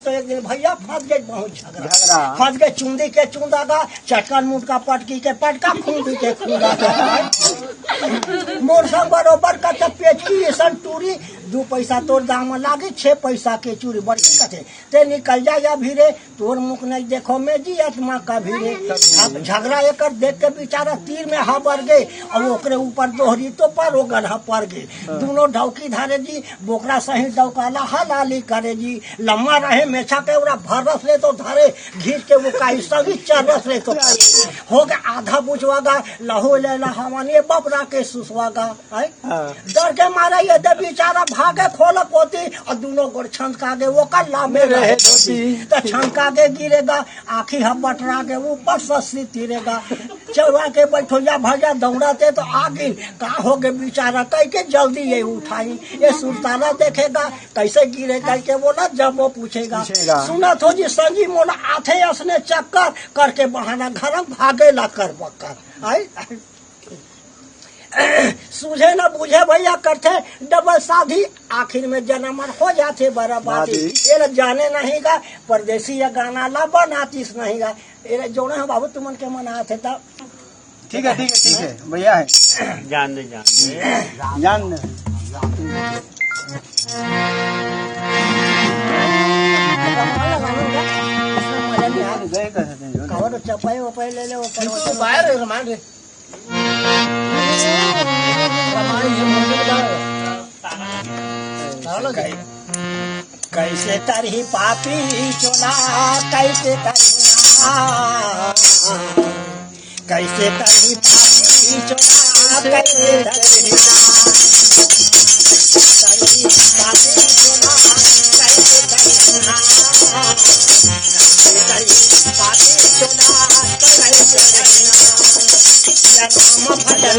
तो एक दिन भैया फंस गए बहुत झगड़ा फंस गए चूंदी के चूंदागा चटकन मुटका पटकी के पटका खूंदी के खूंदा मोर सब बरोबर का पेचकी ऐसा टूरी 2 पैसा तोर दाम लागे 6 पैसा के चूड़ी बड़ी कथे ते निकल जा भीरे तोर मुख नहीं देखो में जी आत्मा का भीरे अब झगड़ा एक देख के बेचारा तीर में हाबर गए और ओकरे ऊपर दोहरी तो पर वो गढ़ा पड़ गए दोनों ढौकी धारे जी बोकरा सही डौकाला हलाली करे जी लम्बा रहे मेछा के उरा भरस ले तो धारे घीच के वो काई सभी चरस ले तो हो गया आधा बुझवागा लहो ले लहावानी बबरा के सुसवागा डर के मारे ये दे बेचारा भागे खोल पोती और दोनों गोड़ छंका के वो कल्ला में रहे तो छंका के गिरेगा आखी हम बटरा के ऊपर सस्ती तिरेगा चौरा के बैठो या भैया दौड़ाते तो आगे का हो गए बेचारा कह के जल्दी ये उठाई ये सुल्ताना देखेगा कैसे गिरे कह के बोला जब वो पूछेगा सुना तो जी संजी मोला आथे असने चक्कर करके बहाना घर भागे ला कर बकर आई सूझे न बुझे भैया करते डबल शादी आखिर में जन्मर हो जाते बराबादी ये जाने नहीं गा परदेसी या गाना ला बनातीस नहीं गा ये जोड़े हम बाबू तुमन के मना थे तब ठीक है भैया है जान दे चपाई वपाई ले ले बाहर मान रे कैसे तरही पापी चुना कैसे कैसे तरही पापी चुना कैसे तरही पापी चुना कैसे तरही पापी चुना कैसे राम भजन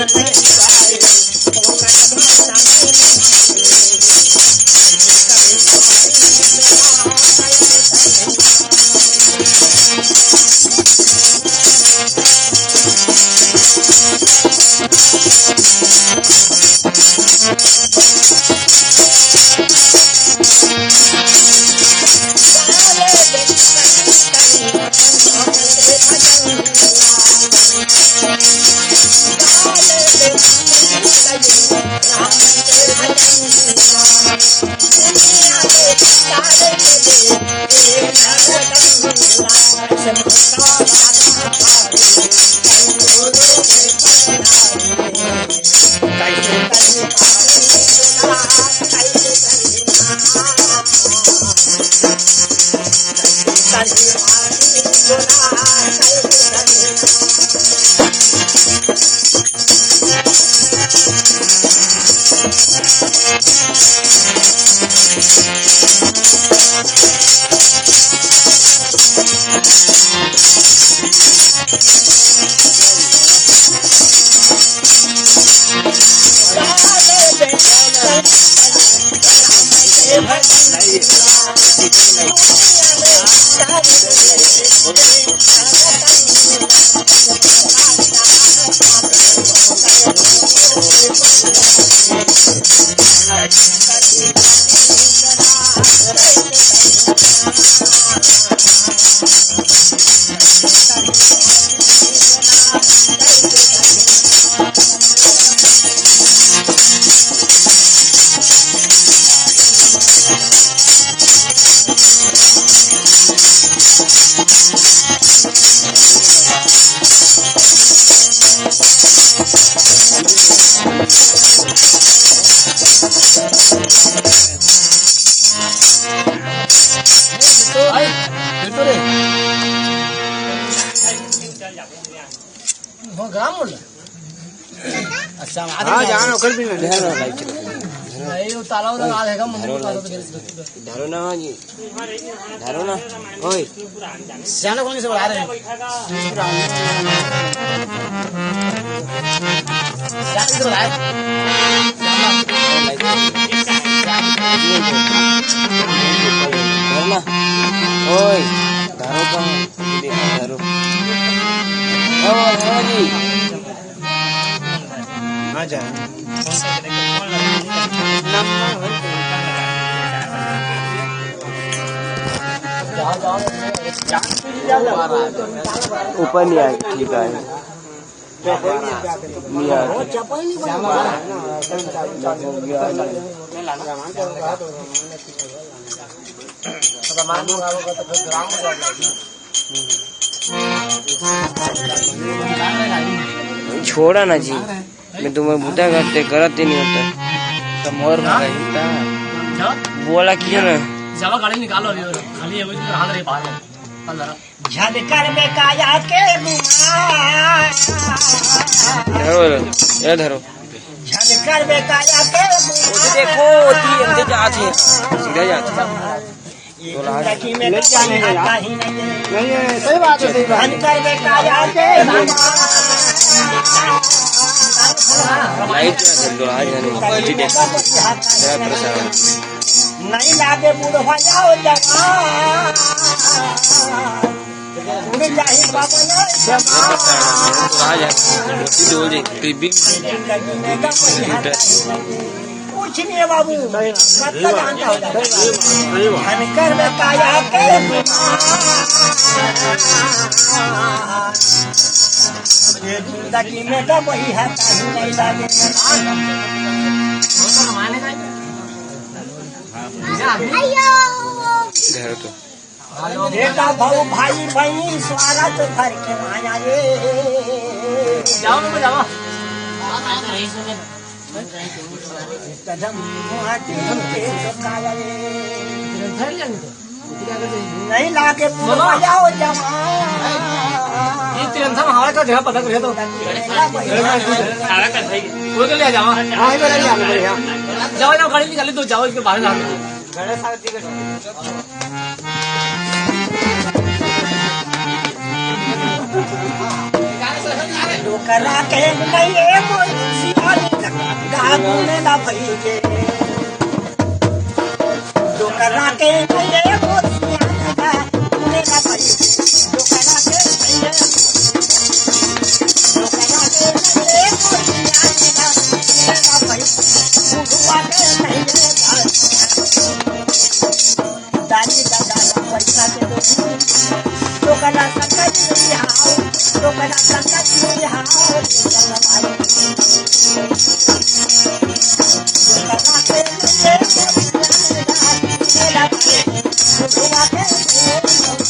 अच्छा हाँ जानो कर भी नहीं ये तालाब ना आ रहेगा मंदिर धरो ना जी धरो ना ओए सियाना कौन से बुला रहे हैं सियाना से बुला ना ओए धरो कम धरो ओ जी आ जा ऊपर नहीं आए, ठीक है नहीं आए। छोड़ा ना जी, मैं तुम्हें भूता करते करते नहीं होता तो मोर बोला किया ना जावा गाड़ी निकालो खाली है उसमें हाथ रही बाहर अंदर झलकर में काया के धरो ये धरो झलकर में काया के देखो होती जाती है सीधा जाती है जिंदगी में तो आता ही नहीं है, सही बात है, सही बात है। झलकर में काया के लाइट दुल्हा जाने जी देख जय प्रसाद नहीं लागे बुढ़वा जाओ जवान उड़ जाही बाबा दुल्हा जाने डोल जी क्रिबिंग कुछ नहीं है बाबू मतलब जानता हो धनकर में काया के जिंदगी में तो वही है नहीं लागे घर तो बेटा भाऊ भाई बहनी स्वागत भर के माया रे जाओ ना जाओ कदम माटी के काया रे नहीं लागे बुढ़वा जाओ जवान ये टेंशन हमारा का जगह पता करे तो वो तो ले जाओ हाँ, इधर ले आना बढ़िया। जाओ जाओ गाड़ी निकाली तो जाओ इसके बाहर जाओ डोकरा के नहीं सियानी गागुने ना भईजे डोकरा के नहीं सियानी गागुने ना भईजे डोकरा के नहीं डोकरा के नहीं सियानी गागुने ना भईजे बुढ़वा के नहीं दादी दादा पैसा के दो डोकरा संकट लिहाओ डोकरा संकट लिहाओ चल भाई डोकरा के लिए मेरा बुढ़वा के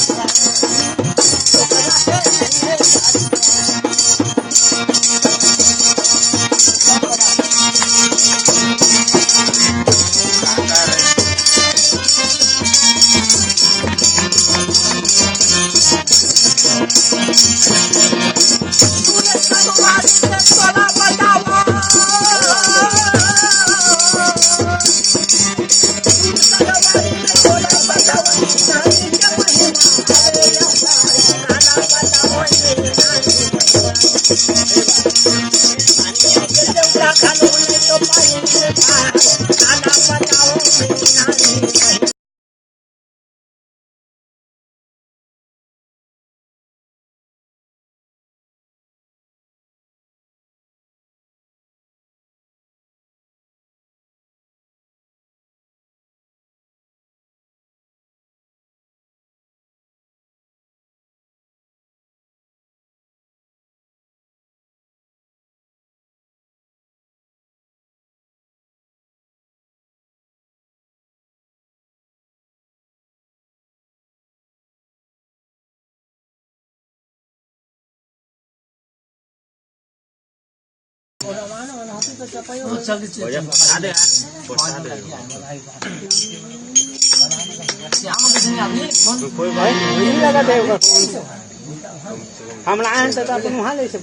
हम लाए हैं तो अपन वहाँ ले से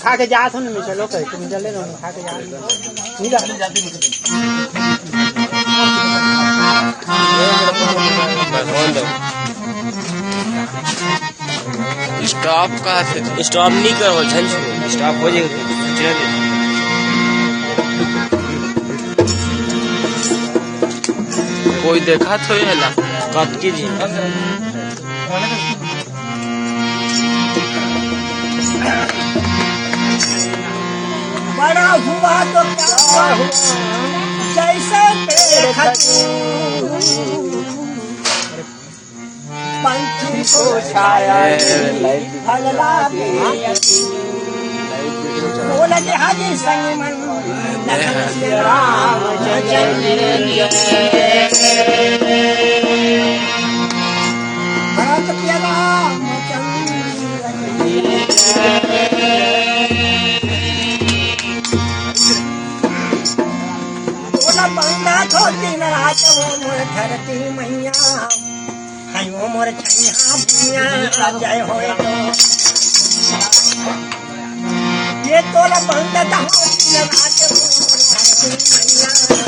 खा के जात हो ना चलो कहीं तुम चले रहो खा के जात स्टॉप का स्टॉप नहीं करो झंझ स्टॉप हो जाएगा कोई देखा तो ये ला कट कीजिए बड़ा हुआ तो क्या हुआ जैसे को छाया फल लागे बोल हरि संग मन लखन सिया राम भरत प्रिय बोला बंदा थो दिन रात वो मोर धरती मैया हाय वो मोर छैया भैया जय होए तो ये तोला बंदा था दिन रात वो मोर धरती मैया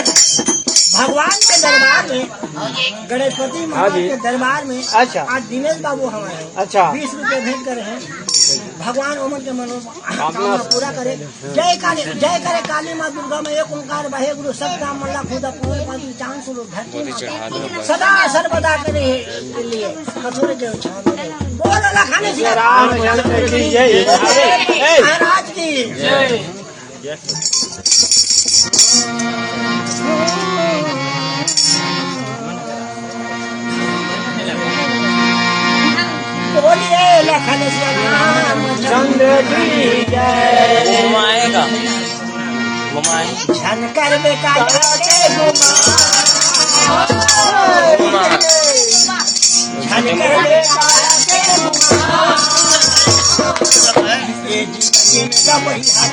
भगवान के दरबार में गणेशपति महाराज के दरबार में अच्छा आज दिनेश बाबू हमारे अच्छा 20 रुपए भेंट करे हैं। भगवान ओमन के मनोकामना पूरा करे। जय करे काली माँ दुर्गा में एक ओंकार बहे गुरु सतनाम मल्ला खुदा पूर्ण पाती चांद सुनो धरती सदा सर्वदा करे लिए कथोरे के बोल लखाने श्री राम महाराज की बोलिए लखन चंद्र की जय। घुमाएगा घुमाए छन कर बेटा के घुमा छन कर बेटा के घुमा ये जीवन का बढ़िया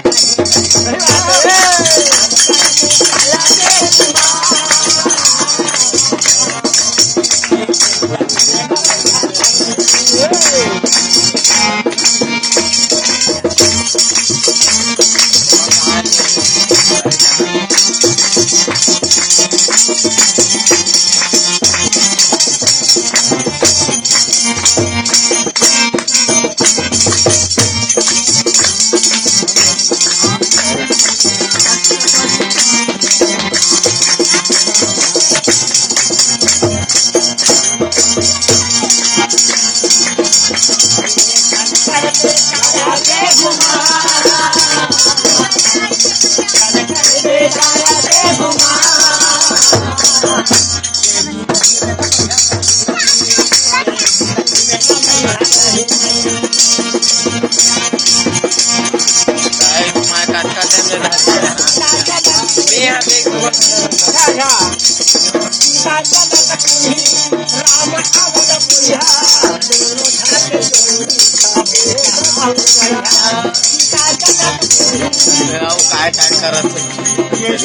काय करत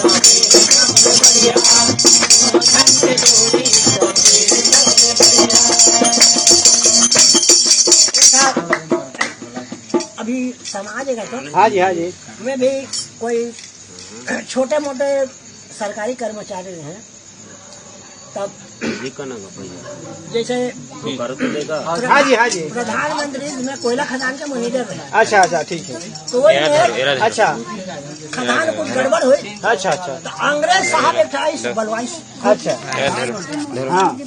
Thank you. लीजिएगा तो हाँ जी हाँ जी। मैं भी कोई छोटे मोटे सरकारी कर्मचारी हैं, तब जैसे हाँ जी हाँ जी। प्रधानमंत्री में कोयला खदान के मैनेजर रहे, अच्छा अच्छा ठीक है। तो वही में अच्छा खदान कुछ गड़बड़ हुई अच्छा अच्छा तो अंग्रेज साहब एक इस बलवाइस अच्छा हाँ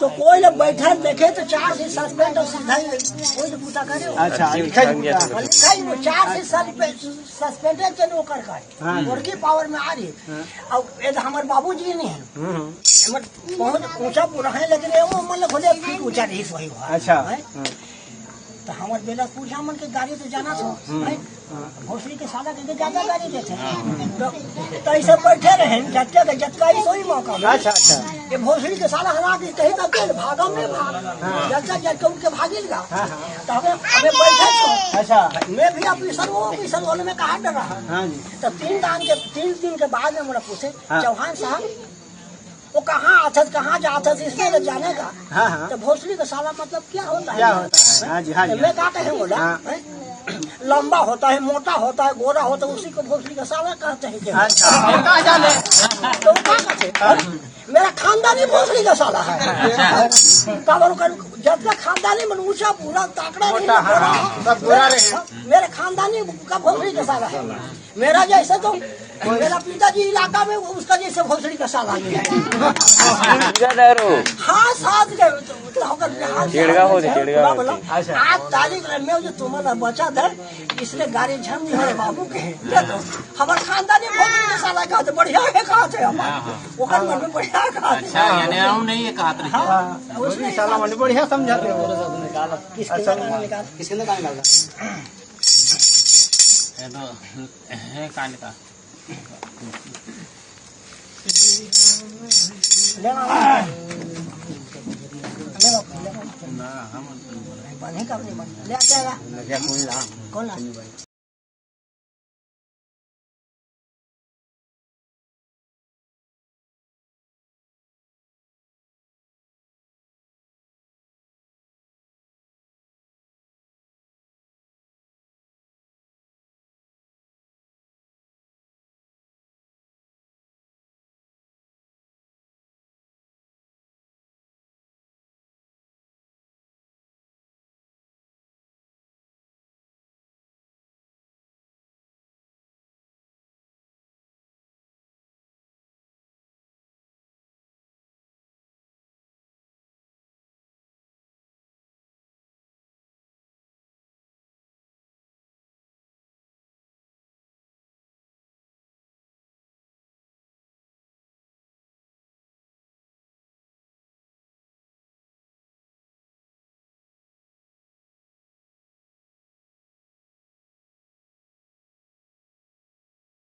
तो कोई लोग बैठे देखे तो 4 से सस्पेंड और सीधा ही कोई तो पूछा करे अच्छा लिखाई वो 4 से सस्पेंडेड के नौकर का हाँ। उनकी पावर में आ रही है। अब ये तो हमारे बाबूजी नहीं है, हमारे बहुत ऊंचा पूरा है, लेकिन ये वो मतलब खोले फीट ऊंचा नहीं वही हुआ अच्छा है। तो हमारे बेला पूछा मन के गाड़ी तो जाना था भोसड़ी के साला के ज्यादा गाड़ी देते तो ऐसे बैठे रहे झटके के झटका ही सोई मौका में। अच्छा अच्छा ये भोसड़ी के साला हरा के कहीं तक गेल भागम में भाग झटका झटके उनके भागिल गा तो हमें बैठे छो। अच्छा मैं भी ऑफिसर बोले में कहा डर रहा। हाँ जी तो 3 दिन के बाद में मुझे पूछे चौहान साहब वो कहाँ आता कहाँ जाता इसमें तो जाने का। हाँ हाँ तो भोसड़ी का साला मतलब क्या होता है? क्या होता है? हाँ जी हाँ जी। मैं क्या कहे बोला लंबा होता है, मोटा होता है, गोरा होता है, उसी को भोसड़ी का साला कहते हैं। तो क्या कहते मेरा खानदानी भोसड़ी का साला है। जब तक खानदानी में ऊंचा पूरा ताकड़ा मेरे खानदानी का भोसड़ी का साला है। मेरा जैसे तो मेरा पिताजी इलाका में उसका जैसे भोसड़ी का साला है। हाँ साथ आज तारीख में जो तुम्हारा बचा था इसलिए गाड़ी झम हमारे बाबू के हमारे खानदानी भोसड़ी का साला कहते बढ़िया है कहते वो मन में बढ़िया उसने साला मैंने बढ़िया समझाते हो। किसके निकाल ले कौन